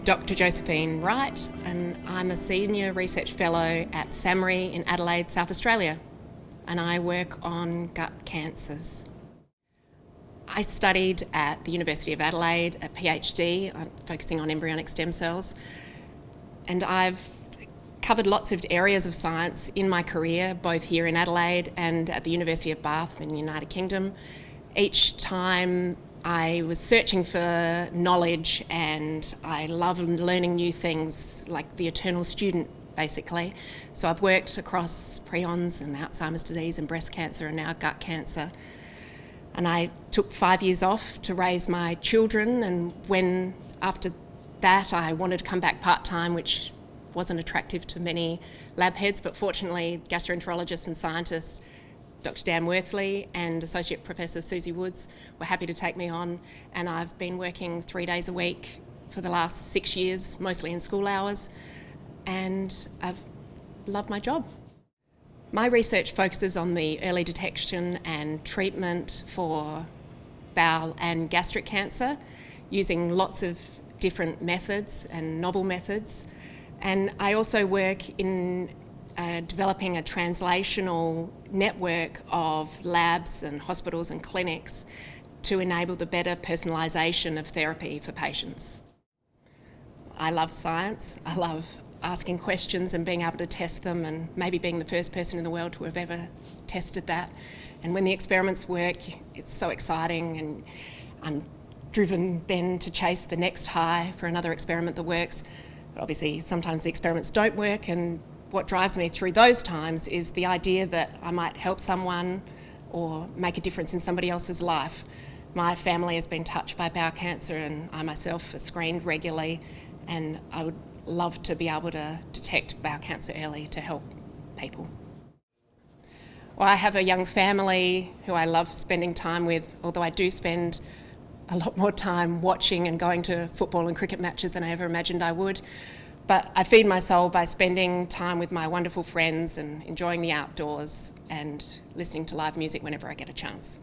Dr. Josephine Wright, and I'm a Senior Research Fellow at SAHMRI in Adelaide, South Australia, and I work on gut cancers. I studied at the University of Adelaide, a PhD, focusing on embryonic stem cells, and I've covered lots of areas of science in my career, both here in Adelaide and at the University of Bath in the United Kingdom. Each time I was searching for knowledge, and I love learning new things, like the eternal student, basically. So I've worked across prions and Alzheimer's disease and breast cancer and now gut cancer. And I took 5 years off to raise my children, and when after that I wanted to come back part-time, which wasn't attractive to many lab heads, but fortunately gastroenterologists and scientists, Dr. Dan Worthley and Associate Professor Susie Woods, were happy to take me on, and I've been working 3 days a week for the last 6 years, mostly in school hours, and I've loved my job. My research focuses on the early detection and treatment for bowel and gastric cancer, using lots of different methods and novel methods. And I also work in developing a translational network of labs and hospitals and clinics to enable the better personalisation of therapy for patients. I love science. I love asking questions and being able to test them, and maybe being the first person in the world to have ever tested that. And when the experiments work, it's so exciting, and I'm driven then to chase the next high for another experiment that works. But obviously sometimes the experiments don't work, and what drives me through those times is the idea that I might help someone or make a difference in somebody else's life. My family has been touched by bowel cancer, and I myself are screened regularly, and I would love to be able to detect bowel cancer early to help people. Well, I have a young family who I love spending time with, although I do spend a lot more time watching and going to football and cricket matches than I ever imagined I would. But I feed my soul by spending time with my wonderful friends and enjoying the outdoors and listening to live music whenever I get a chance.